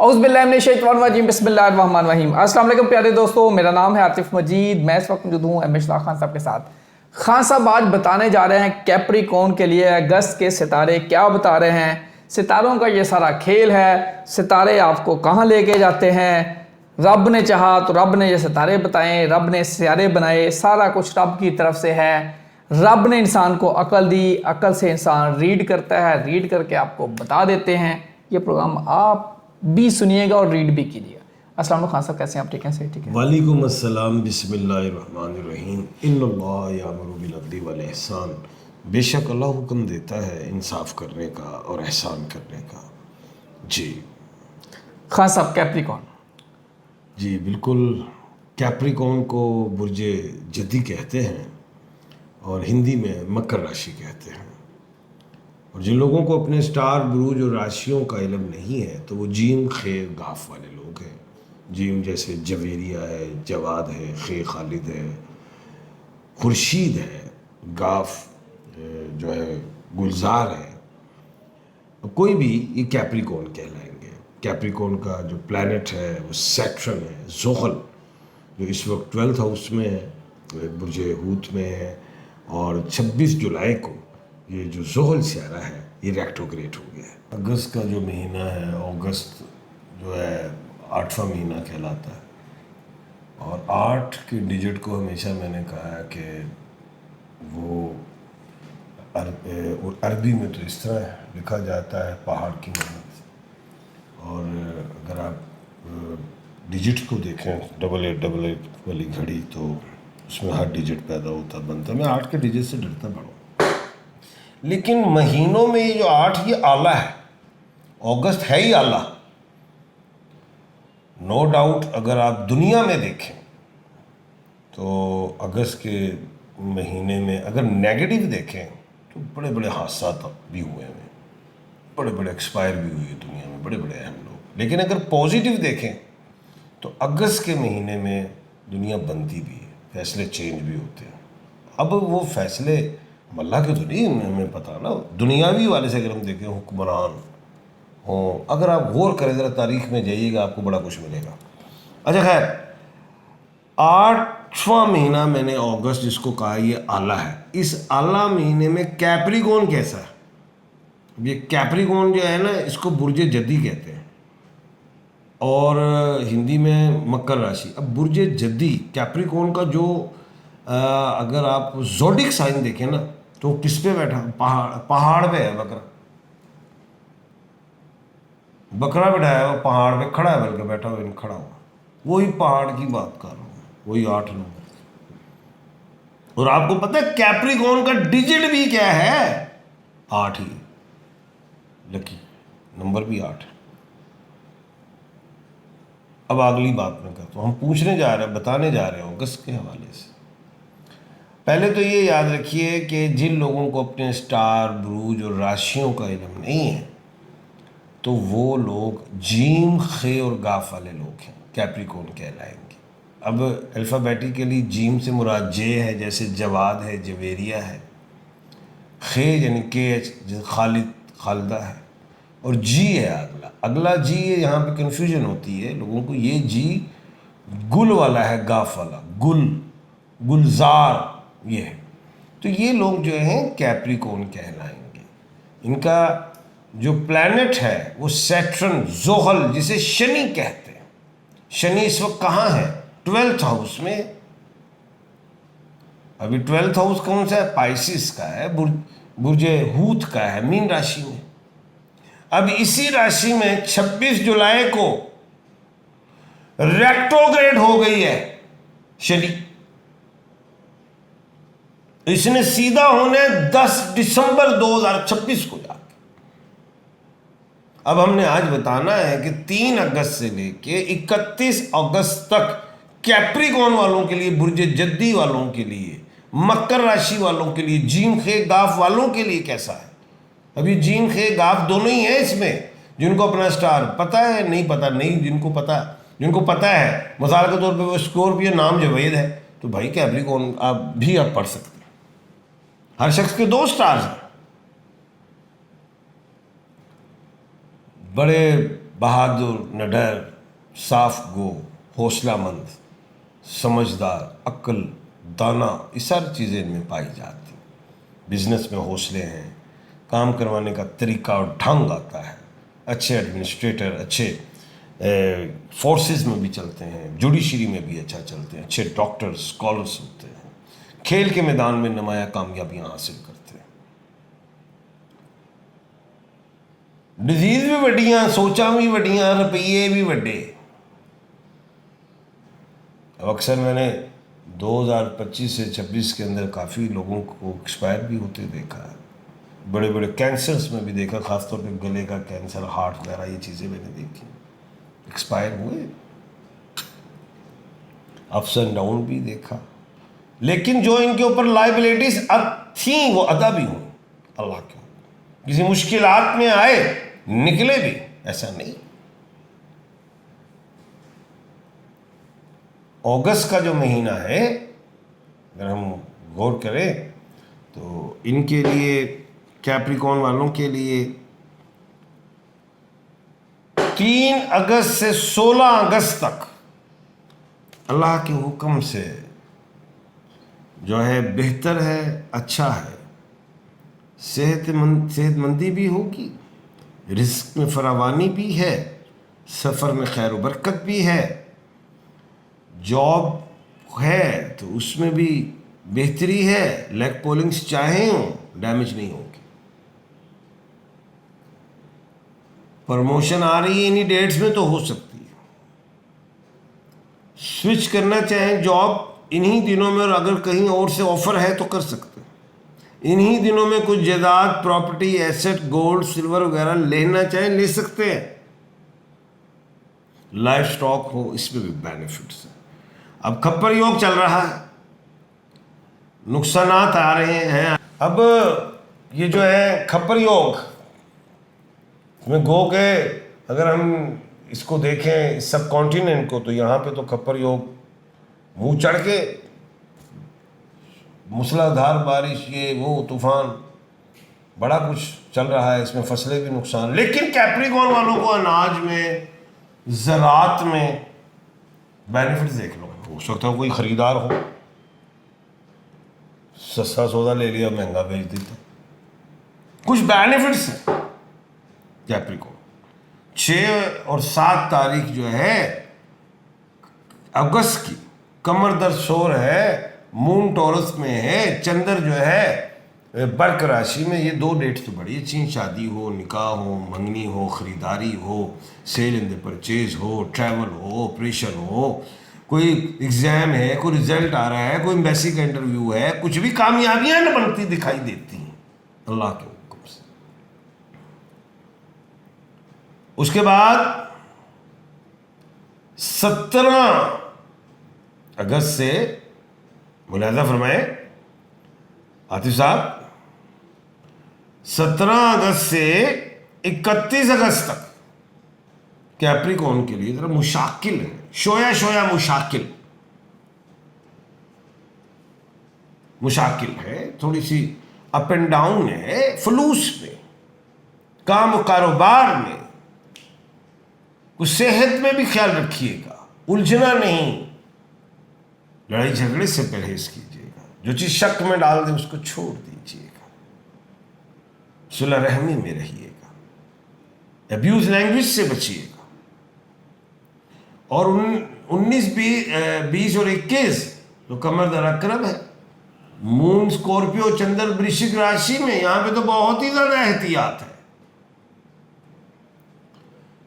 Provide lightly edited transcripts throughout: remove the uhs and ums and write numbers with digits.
औज़ुबिल्लाहिमिनश्शैतानिर्रजीम बिस्मिल्लाहिर्रहमानिर्रहीम। अस्सलाम वालेकुम प्यारे दोस्तों, मेरा नाम है आतिफ मजीद। मैं इस वक्त मौजूद हूँ एम शाह खान साहब के साथ। खान साहब आज बताने जा रहे हैं कैप्रिकॉर्न के लिए अगस्त के सितारे क्या बता रहे हैं। सितारों का ये सारा खेल है, सितारे आपको कहाँ लेके जाते हैं। रब ने चाहा तो रब ने ये सितारे बताएं, रब ने सितारे बनाए, सारा कुछ रब की तरफ से है। रब ने इंसान को अकल दी, अकल से इंसान रीड करता है, रीड करके आपको बता देते हैं। ये प्रोग्राम आप भी सुनिएगा और रीड भी कीजिएगा। अस्सलाम वालेकुम खान साहब, कैसे हैं आप? ठीक हैं? सही ठीक है। वालेकुम अस्सलाम। बिस्मिल्लाहिर्रहमानिर्रहीम। इन्नल्लाह यामुरु बिल अदली वल ihsan। बेशक अल्लाह हुक्म देता है इंसाफ करने का और एहसान करने का। जी खान साहब, कैप्रिकॉर्न। जी बिल्कुल। कैप्रिकॉर्न को बुर्ज जदी कहते हैं और हिंदी में मकर राशि कहते हैं। और जिन लोगों को अपने स्टार, बुरूज और राशियों का इल्म नहीं है तो वो जीम, खे, गाफ वाले लोग हैं। जीम जैसे जवेरिया है, जवाद है, खे खालिद है, खुर्शीद है, गाफ जो है गुलजार है। कोई भी ये कैप्रिकॉर्न कहलाएंगे। कैप्रिकॉर्न का जो प्लैनेट है वो सैटर्न है, ज़ुहल, जो इस वक्त 12th हाउस में है, बुर्ज हूत में है। और 26 जुलाई को ये जो ज़ुहल सियारा है ये रेट्रोग्रेड हो गया है। अगस्त का जो महीना है, अगस्त जो है 8वां महीना कहलाता है। और 8 के डिजिट को हमेशा मैंने कहा है कि वो अरबी में तो इस तरह लिखा जाता है, पहाड़ की मदद से। और अगर आप डिजिट को देखें, 8888 वाली घड़ी, तो उसमें हर डिजिट पैदा होता बनता। मैं 8 के डिजिट से डरता बड़ा, लेकिन महीनों में ये जो 8 ये आला है। अगस्त है ही आला, नो डाउट। अगर आप दुनिया में देखें तो अगस्त के महीने में अगर नेगेटिव देखें तो बड़े बड़े हादसा भी हुए हैं, बड़े बड़े एक्सपायर भी हुए दुनिया में, बड़े बड़े अहम लोग। लेकिन अगर पॉजिटिव देखें तो अगस्त के महीने में दुनिया बनती भी है, फैसले चेंज भी होते हैं। अब वो फैसले अल्लाह के तो नहीं हमें पता ना, दुनियावी वाले से अगर हम देखें, हुक्मरान हों, अगर आप गौर करें ज़रा तारीख में जाइएगा आपको बड़ा कुछ मिलेगा। अच्छा खैर, 8वां महीना मैंने अगस्त जिसको कहा ये आला है। इस आला महीने में कैप्रिकॉर्न कैसा है? ये कैप्रिकॉर्न जो है ना, इसको बुर्ज जदी कहते हैं और हिंदी में मकर राशि। अब बुर्ज जदी कैप्रिकॉर्न का जो अगर आप ज़ोडिक साइन देखें ना तो किस पे बैठा? पहाड़ पे है। बकरा बैठाया हुआ पहाड़ पे, खड़ा है, बल्कि बैठा हुआ खड़ा हुआ। वही पहाड़ की बात कर रहा हूँ, वही 8 नंबर। और आपको पता है कैप्रिकॉर्न का डिजिट भी क्या है? 8 ही। लकी नंबर भी 8 है। अब अगली बात मैं करता हूँ। हम पूछने जा रहे हैं, बताने जा रहे हैं अगस्त के हवाले से। पहले तो ये याद रखिए कि जिन लोगों को अपने स्टार, बुरूज और राशियों का इल्म नहीं है तो वो लोग जीम, खे और गाफ वाले लोग हैं, कैप्रिकॉर्न कहलाएंगे। अब अल्फ़ाबेटिकली जीम से मुराद जे है, जैसे जवाद है, जवेरिया है। खे यानी के एच, जैसे खालिद, खालदा है। और जी है अगला जी है। यहाँ पे कन्फ्यूजन होती है लोगों को। ये जी गुल वाला है, गाफ वाला, गुलजार ये है। तो ये लोग जो हैं कैप्रिकॉर्न कहलाएंगे। इनका जो प्लैनेट है वो सैटर्न, ज़ुहल, जिसे शनि कहते हैं। शनि इस वक्त कहाँ है? 12th हाउस में। अभी 12th हाउस कौन सा है? पाइसिस का है, बुर्ज हूत का है, मीन राशि में। अब इसी राशि में 26 जुलाई को रेट्रोग्रेड हो गई है शनि। इसने सीधा होने 10 दिसंबर 2026 को जाके। अब हमने आज बताना है कि 3 अगस्त से लेके 31 अगस्त तक कैप्रिकॉर्न वालों के लिए, बुर्ज जद्दी वालों के लिए, मकर राशि वालों के लिए, जीम, खे, गाफ वालों के लिए कैसा है। अभी जीम, खे, गाफ दोनों ही है इसमें। जिनको अपना स्टार पता है, नहीं पता नहीं, जिनको पता है, मिसाल के तौर पे वो स्कॉर्पियो नाम जवेद है तो भाई कैप्रिकॉर्न आप पढ़ सकते हैं। हर शख्स के 2 स्टार्स हैं। बड़े बहादुर, निडर, साफ गो, हौसलामंद, समझदार, अक्ल, दाना, ये सारी चीज़ें इनमें पाई जाती हैं। बिजनेस में हौसले हैं, काम करवाने का तरीका और ढंग आता है, अच्छे एडमिनिस्ट्रेटर, अच्छे फोर्सेस में भी चलते हैं, जुडिशरी में भी अच्छा चलते हैं, अच्छे डॉक्टर्स, स्कॉलर्स होते हैं, खेल के मैदान में नुमाया कामयाबियां हासिल करते हैं। डिजीज भी वड्डियां, सोचा भी वड्डियां, रुपये भी वड्डे। अब अक्सर मैंने 2025 से 26 के अंदर काफ़ी लोगों को एक्सपायर भी होते देखा है, बड़े बड़े कैंसर्स में भी देखा, खासतौर पे गले का कैंसर, हार्ट वगैरह, ये चीज़ें मैंने देखी, एक्सपायर हुए, अप्स एंड डाउन भी देखा। लेकिन जो इनके ऊपर लाइबिलिटीज थी वो अदा भी हुई अल्लाह के, किसी मुश्किलात में आए निकले भी, ऐसा नहीं। अगस्त का जो महीना है, अगर हम गौर करें तो इनके लिए, कैप्रिकॉर्न वालों के लिए 3 अगस्त से 16 अगस्त तक अल्लाह के हुक्म से जो है बेहतर है, अच्छा है, सेहतमंदी भी होगी, रिस्क में फरावानी भी है, सफ़र में खैर व बरकत भी है, जॉब है तो उसमें भी बेहतरी है, लेग पोलिंग्स चाहे हों डैमेज नहीं होगी, प्रमोशन आ रही है इन्हीं डेट्स में तो हो सकती है, स्विच करना चाहें जॉब इन्हीं दिनों में, और अगर कहीं और से ऑफर है तो कर सकते हैं। इन्हीं दिनों में कुछ जायदाद, प्रॉपर्टी, एसेट, गोल्ड, सिल्वर वगैरह लेना चाहें ले सकते हैं। लाइफ स्टॉक हो, इसमें भी बेनिफिट्स हैं। अब खप्पर योग चल रहा है, नुकसानात आ रहे हैं। अब ये जो है खप्पर योग, इसमें गो के अगर हम इसको देखें सब कॉन्टिनेंट को, तो यहाँ पे तो खप्पर योग मुंह चढ़ के मूसलाधार बारिश, ये वो तूफान, बड़ा कुछ चल रहा है, इसमें फसलें भी नुकसान। लेकिन कैप्रिकॉर्न वालों को अनाज में, ज़रात में बेनिफिट्स देख लो। हो सकता है कोई ख़रीदार हो, सस्ता सौदा ले लिया, महंगा बेच देता, कुछ बेनिफिट्स हैं कैप्रिकॉर्न। 6 और 7 तारीख जो है अगस्त की, कमर दर्द शोर है, मून टॉरस में है, चंद्र जो है बर्क राशि में, ये 2 डेट्स तो बड़ी अच्छी, शादी हो, निकाह हो, मंगनी हो, ख़रीदारी हो, सेल इन द परचेज हो, ट्रैवल हो, ऑपरेशन हो, कोई एग्ज़ाम है, कोई रिजल्ट आ रहा है, कोई एम्बेसी का इंटरव्यू है, कुछ भी कामयाबियां न बनती दिखाई देती हैं अल्लाह के हुक्म से। उसके बाद 17 अगस्त से मुलाजा फरमाए आतिफ साहब, 17 अगस्त से 31 अगस्त तक कैप्रिकॉर्न के लिए जरा मुशाकिल है, शोया शोया मुशाकिल है, थोड़ी सी अप एंड डाउन है, फलूस में, काम कारोबार में, कुछ सेहत में भी ख्याल रखिएगा, उलझना नहीं, लड़ाई झगड़े से परहेज कीजिएगा, जो चीज़ शक में डाल दे उसको छोड़ दीजिएगा, सुलह रहमी में रहिएगा, अब्यूज लैंग्वेज से बचिएगा। और 19, 20 और 21 तो कमर दर अकरब है, मून स्कॉर्पियो, चंद्र वृश्चिक राशि में, यहां पे तो बहुत ही ज्यादा एहतियात है,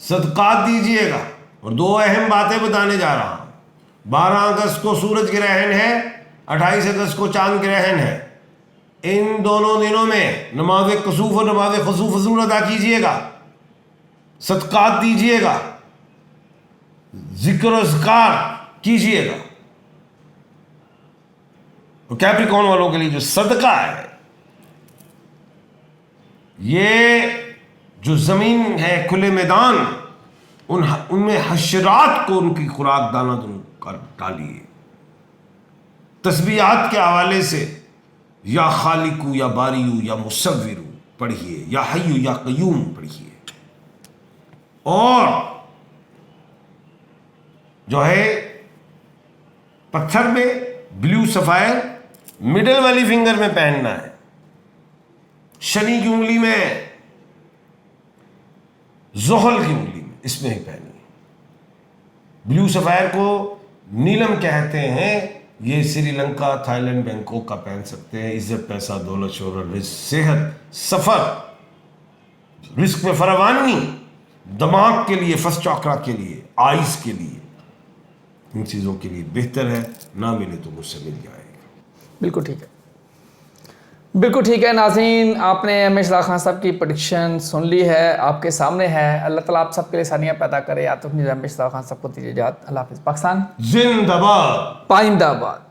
सदकात दीजिएगा। और 2 अहम बातें बताने जा रहा हूं। 12 अगस्त को सूरज ग्रहण है, 28 अगस्त को चांद ग्रहण है। इन दोनों दिनों में नमाज कसूफ और नमाज खसूफ ज़रूर अदा कीजिएगा, सदकात दीजिएगा, जिक्र और ज़कार कीजिएगा। और कैप्रिकॉर्न वालों के लिए जो सदका है, ये जो ज़मीन है, खुले मैदान, उनमें हशरात को उनकी खुराक दाना डालिए। तस्बीहात के हवाले से या खालिकू या बारियू या मुसव्विरू पढ़िए, या हय्यू या कय्यूम पढ़िए। और जो है पत्थर में ब्लू सफायर मिडल वाली फिंगर में पहनना है, शनि की उंगली में, जोहल की उंगली में, इसमें ही पहनी। ब्लू सफायर को नीलम कहते हैं। ये श्रीलंका, थाईलैंड, बैंकॉक का पहन सकते हैं। इज्जत, पैसा, दौलत, शोहरत, रिस्क, सेहत, सफर, रिस्क में फरावानी, दिमाग के लिए, फर्स्ट चक्रा के लिए, आइज के लिए, इन चीज़ों के लिए बेहतर है। ना मिले तो मुझसे मिल जाएगा। बिल्कुल ठीक है, बिल्कुल ठीक है। नाज़रीन, आपने एम एश खान साहब की प्रेडिक्शन सुन ली है, आपके सामने है। अल्लाह ताला आप सबके लिए सानिया पैदा करे। या तो एम एश खान साहब को दीजिए इजाज़त। अल्लाह हाफ़िज़। पाकिस्तान जिंदाबाद, पाइंदाबाद।